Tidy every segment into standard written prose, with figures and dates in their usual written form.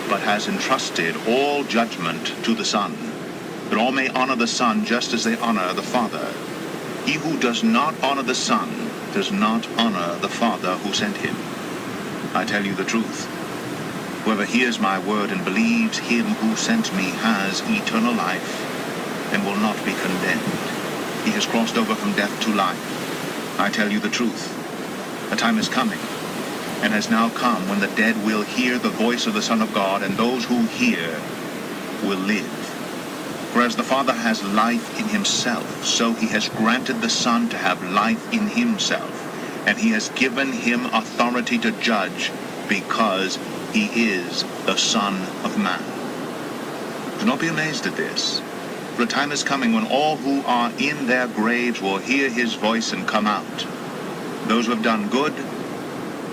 but has entrusted all judgment to the Son, that all may honor the Son just as they honor the Father. He who does not honor the Son does not honor the Father who sent him. I tell you the truth. Whoever hears my word and believes him who sent me has eternal life and will not be condemned. He has crossed over from death to life. I tell you the truth. A time is coming, and has now come, when the dead will hear the voice of the Son of God, and those who hear will live. For as the Father has life in himself, so he has granted the Son to have life in himself, and he has given him authority to judge, because he is the Son of Man. Do not be amazed at this, for a time is coming when all who are in their graves will hear his voice and come out. Those who have done good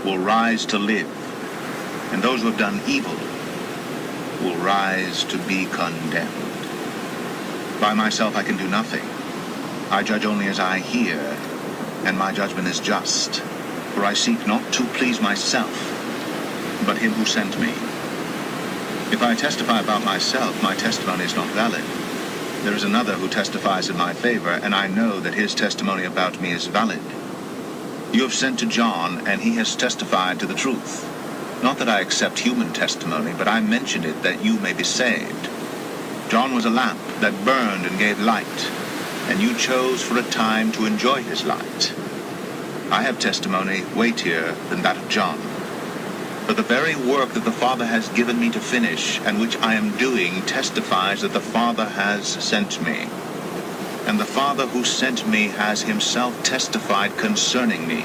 will rise to live, and those who have done evil will rise to be condemned. By myself I can do nothing. I judge only as I hear, and my judgment is just, for I seek not to please myself, but him who sent me. If I testify about myself, my testimony is not valid. There is another who testifies in my favor, and I know that his testimony about me is valid. You have sent to John, and he has testified to the truth. Not that I accept human testimony, but I mention it that you may be saved. John was a lamp that burned and gave light, and you chose for a time to enjoy his light. I have testimony weightier than that of John. For the very work that the Father has given me to finish, and which I am doing, testifies that the Father has sent me. And the Father who sent me has himself testified concerning me.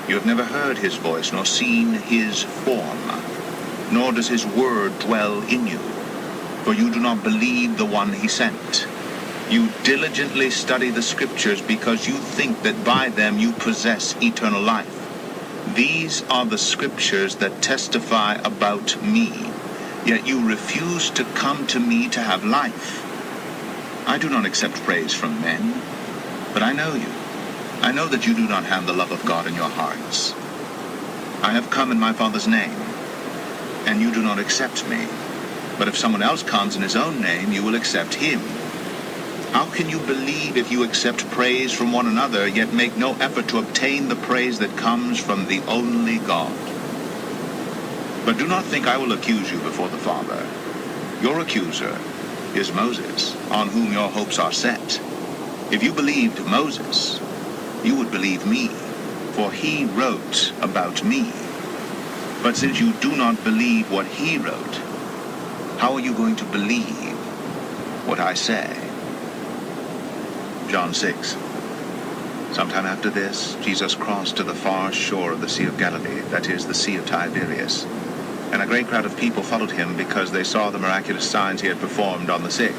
You have never heard his voice, nor seen his form, nor does his word dwell in you, for you do not believe the one he sent. You diligently study the Scriptures because you think that by them you possess eternal life. These are the Scriptures that testify about me, yet you refuse to come to me to have life. I do not accept praise from men, but I know you. I know that you do not have the love of God in your hearts. I have come in my Father's name, and you do not accept me. But if someone else comes in his own name, you will accept him. How can you believe if you accept praise from one another, yet make no effort to obtain the praise that comes from the only God? But do not think I will accuse you before the Father. Your accuser is Moses, on whom your hopes are set. If you believed Moses, you would believe me, for he wrote about me. But since you do not believe what he wrote, how are you going to believe what I say? John 6. Sometime after this, Jesus crossed to the far shore of the Sea of Galilee, that is, the Sea of Tiberias. And a great crowd of people followed him because they saw the miraculous signs he had performed on the sick.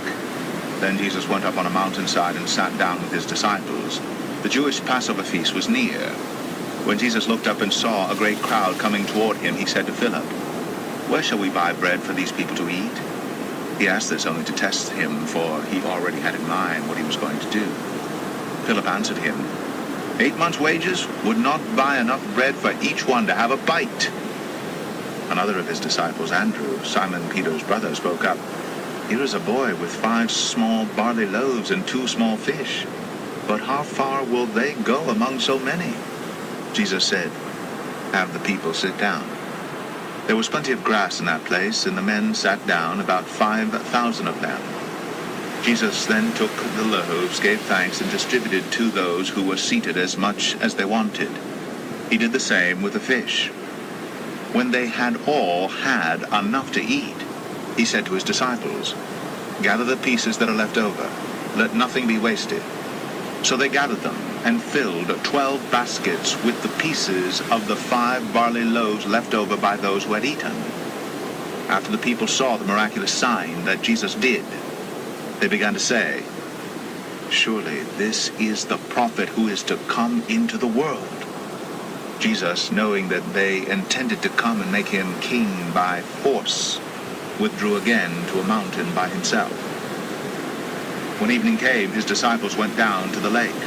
Then Jesus went up on a mountainside and sat down with his disciples. The Jewish Passover feast was near. When Jesus looked up and saw a great crowd coming toward him, he said to Philip, "Where shall we buy bread for these people to eat?" He asked this only to test him, for he already had in mind what he was going to do. Philip answered him, 8 months' wages would not buy enough bread for each one to have a bite. Another of his disciples, Andrew, Simon Peter's brother, spoke up, "Here is a boy with 5 small barley loaves and 2 small fish. But how far will they go among so many?" Jesus said, "Have the people sit down." There was plenty of grass in that place, and the men sat down, about 5,000 of them. Jesus then took the loaves, gave thanks, and distributed to those who were seated as much as they wanted. He did the same with the fish. When they had all had enough to eat, he said to his disciples, "Gather the pieces that are left over. Let nothing be wasted." So they gathered them and filled 12 baskets with the pieces of the 5 barley loaves left over by those who had eaten. After the people saw the miraculous sign that Jesus did, they began to say, "Surely this is the prophet who is to come into the world." Jesus, knowing that they intended to come and make him king by force, withdrew again to a mountain by himself. When evening came, his disciples went down to the lake,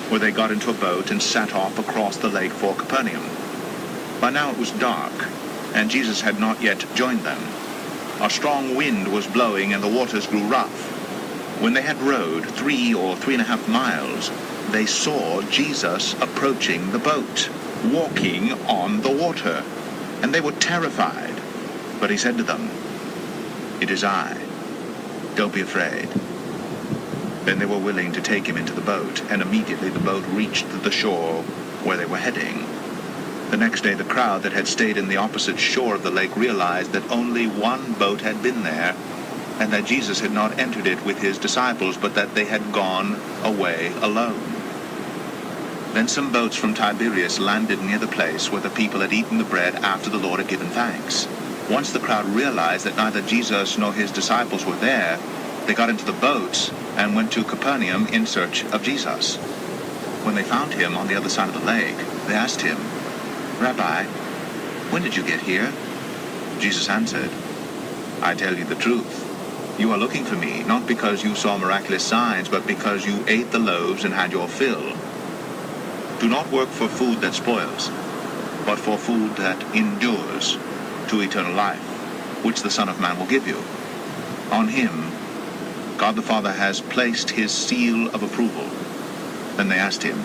where they got into a boat and set off across the lake for Capernaum. By now it was dark, and Jesus had not yet joined them. A strong wind was blowing, and the waters grew rough. When they had rowed 3 or 3.5 miles, they saw Jesus approaching the boat, walking on the water, and they were terrified. But he said to them, "It is I. Don't be afraid." Then they were willing to take him into the boat, and immediately the boat reached the shore where they were heading. The next day the crowd that had stayed in the opposite shore of the lake realized that only one boat had been there, and that Jesus had not entered it with his disciples, but that they had gone away alone. Then some boats from Tiberias landed near the place where the people had eaten the bread after the Lord had given thanks. Once the crowd realized that neither Jesus nor his disciples were there, they got into the boats and went to Capernaum in search of Jesus. When they found him on the other side of the lake, they asked him, "Rabbi, when did you get here?" Jesus answered, "I tell you the truth. You are looking for me, not because you saw miraculous signs, but because you ate the loaves and had your fill. Do not work for food that spoils, but for food that endures to eternal life, which the Son of Man will give you. On him, God the Father has placed his seal of approval." Then they asked him,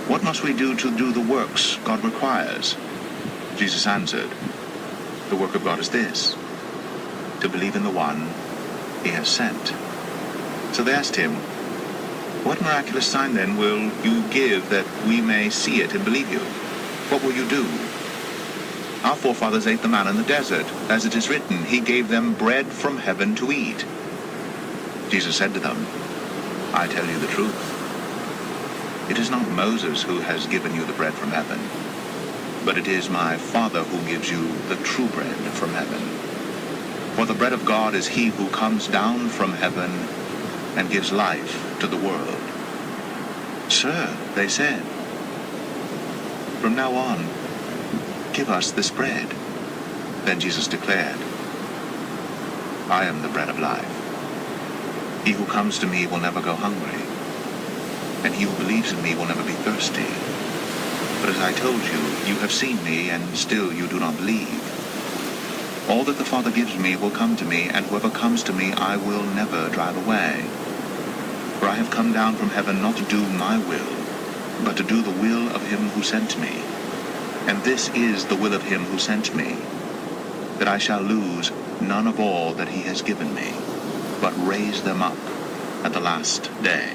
"What must we do to do the works God requires?" Jesus answered, "The work of God is this, to believe in the one he has sent." So they asked him, "What miraculous sign then will you give that we may see it and believe you? What will you do? Our forefathers ate the manna in the desert, as it is written, he gave them bread from heaven to eat." Jesus said to them, "I tell you the truth. It is not Moses who has given you the bread from heaven, but it is my Father who gives you the true bread from heaven. For the bread of God is he who comes down from heaven and gives life to the world." "Sir," they said, "from now on, give us this bread." Then Jesus declared, "I am the bread of life. He who comes to me will never go hungry, and he who believes in me will never be thirsty. But as I told you, you have seen me, and still you do not believe. All that the Father gives me will come to me, and whoever comes to me I will never drive away. For I have come down from heaven not to do my will, but to do the will of him who sent me. And this is the will of him who sent me, that I shall lose none of all that he has given me, but raise them up at the last day.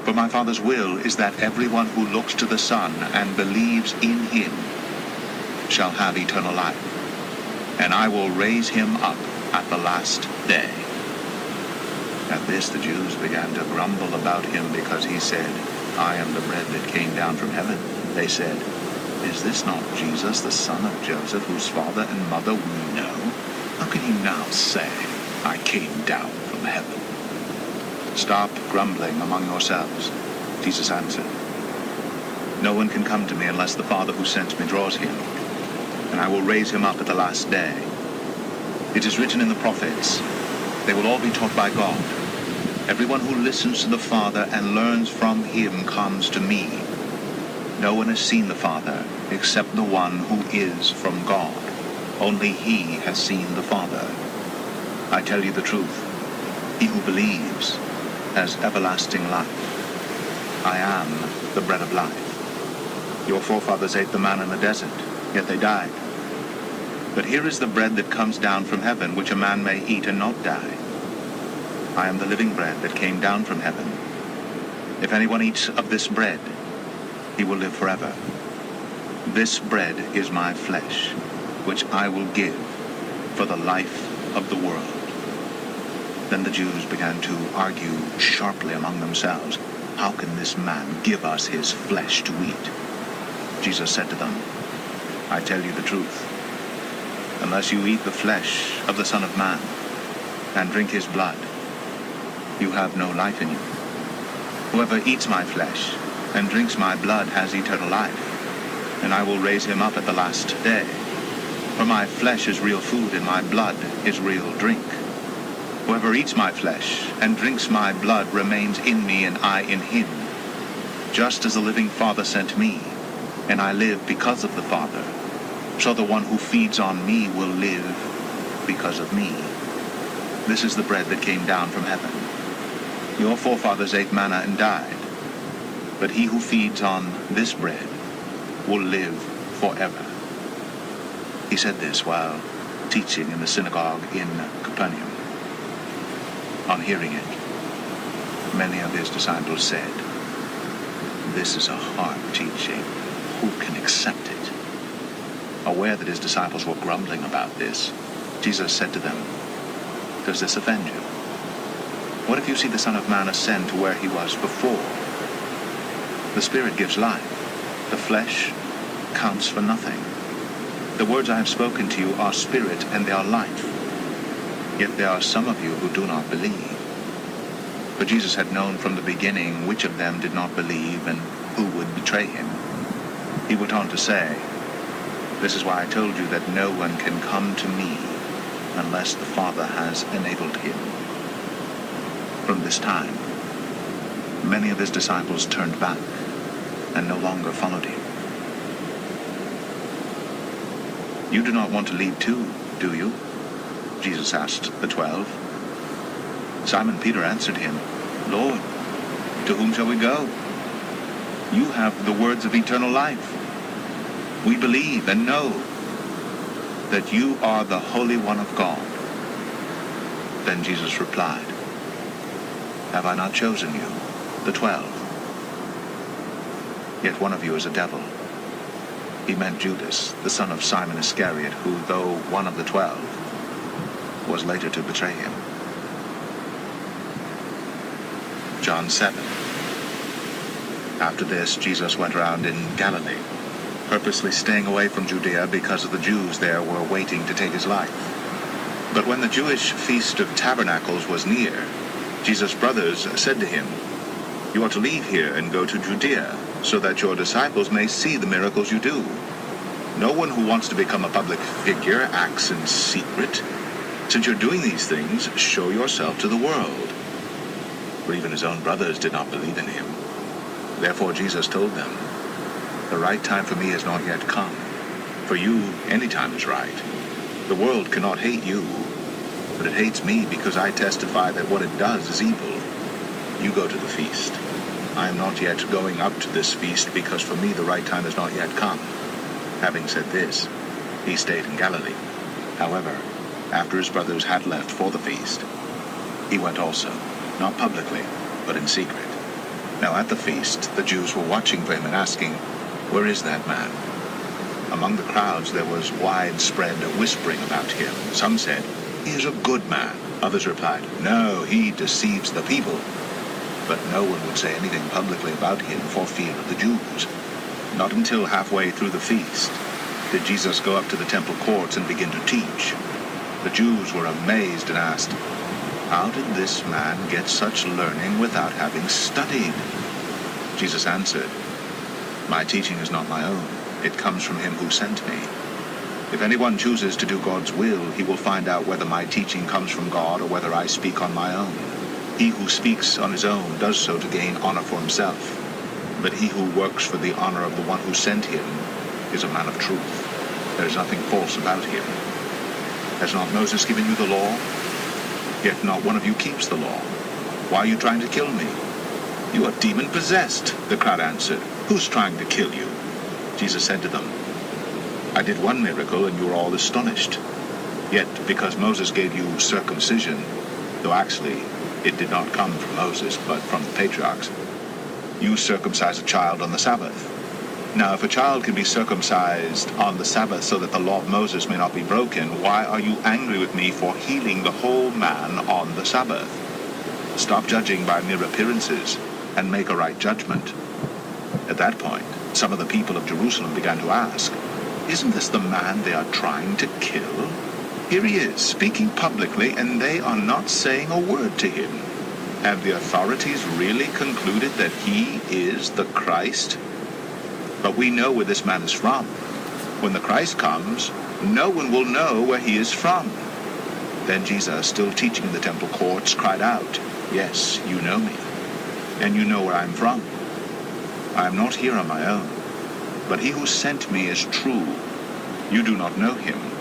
For my Father's will is that everyone who looks to the Son and believes in him shall have eternal life, and I will raise him up at the last day." At this the Jews began to grumble about him because he said, "I am the bread that came down from heaven." They said, "Is this not Jesus, the son of Joseph, whose father and mother we know? How can he now say, 'I came down from heaven'?" "Stop grumbling among yourselves," Jesus answered. "No one can come to me unless the Father who sent me draws him, and I will raise him up at the last day. It is written in the prophets, they will all be taught by God. Everyone who listens to the Father and learns from him comes to me. No one has seen the Father except the one who is from God. Only he has seen the Father. I tell you the truth, he who believes has everlasting life. I am the bread of life. Your forefathers ate the manna in the desert, yet they died. But here is the bread that comes down from heaven, which a man may eat and not die. I am the living bread that came down from heaven. If anyone eats of this bread, he will live forever. This bread is my flesh, which I will give for the life of the world." Then the Jews began to argue sharply among themselves, "How can this man give us his flesh to eat?" Jesus said to them, "I tell you the truth. Unless you eat the flesh of the Son of Man and drink his blood, you have no life in you. Whoever eats my flesh and drinks my blood has eternal life, and I will raise him up at the last day. For my flesh is real food, and my blood is real drink. Whoever eats my flesh and drinks my blood remains in me, and I in him. Just as the living Father sent me, and I live because of the Father, So the one who feeds on me will live because of me. This is the bread that came down from heaven. Your forefathers ate manna and died, but he who feeds on this bread will live forever. He said this while teaching in the synagogue in Capernaum. On hearing it, many of his disciples said, "This is a hard teaching. Who can accept it?" Aware that his disciples were grumbling about this, Jesus said to them, "Does this offend you? What if you see the Son of Man ascend to where he was before? The Spirit gives life. The flesh counts for nothing. The words I have spoken to you are spirit and they are life. Yet there are some of you who do not believe." For Jesus had known from the beginning which of them did not believe and who would betray him. He went on to say, "This is why I told you that no one can come to me unless the Father has enabled him." From this time, many of his disciples turned back and no longer followed him. "You do not want to leave too, do you?" Jesus asked the 12. Simon Peter answered him, "Lord, to whom shall we go? You have the words of eternal life. We believe and know that you are the Holy One of God." Then Jesus replied, "Have I not chosen you, the 12? Yet one of you is a devil." He meant Judas, the son of Simon Iscariot, who, though one of the 12, was later to betray him. John 7. After this, Jesus went around in Galilee, purposely staying away from Judea because of the Jews there were waiting to take his life. But when the Jewish feast of tabernacles was near, Jesus' brothers said to him, "You ought to leave here and go to Judea, so that your disciples may see the miracles you do. No one who wants to become a public figure acts in secret. Since you're doing these things, show yourself to the world." For even his own brothers did not believe in him. Therefore Jesus told them, "The right time for me has not yet come. For you, any time is right. The world cannot hate you, but it hates me because I testify that what it does is evil. You go to the feast. I am not yet going up to this feast because for me the right time has not yet come." Having said this, he stayed in Galilee. However, after his brothers had left for the feast, he went also, not publicly, but in secret. Now at the feast, the Jews were watching for him and asking, "Where is that man?" Among the crowds there was widespread whispering about him. Some said, "He is a good man." Others replied, "No, he deceives the people." But no one would say anything publicly about him for fear of the Jews. Not until halfway through the feast did Jesus go up to the temple courts and begin to teach. The Jews were amazed and asked, "How did this man get such learning without having studied?" Jesus answered, "My teaching is not my own. It comes from him who sent me. If anyone chooses to do God's will, he will find out whether my teaching comes from God or whether I speak on my own. He who speaks on his own does so to gain honor for himself. But he who works for the honor of the one who sent him is a man of truth. There is nothing false about him. Has not Moses given you the law? Yet not one of you keeps the law. Why are you trying to kill me?" "You are demon-possessed," the crowd answered. "Who's trying to kill you?" Jesus said to them, "I did one miracle and you are all astonished. Yet because Moses gave you circumcision, though actually it did not come from Moses, but from the patriarchs, you circumcise a child on the Sabbath. Now if a child can be circumcised on the Sabbath so that the law of Moses may not be broken, why are you angry with me for healing the whole man on the Sabbath? Stop judging by mere appearances and make a right judgment." At that point, some of the people of Jerusalem began to ask, "Isn't this the man they are trying to kill? Here he is, speaking publicly, and they are not saying a word to him. Have the authorities really concluded that he is the Christ? But we know where this man is from. When the Christ comes, no one will know where he is from." Then Jesus, still teaching in the temple courts, cried out, "Yes, you know me, and you know where I am from. I am not here on my own, but he who sent me is true, You do not know him.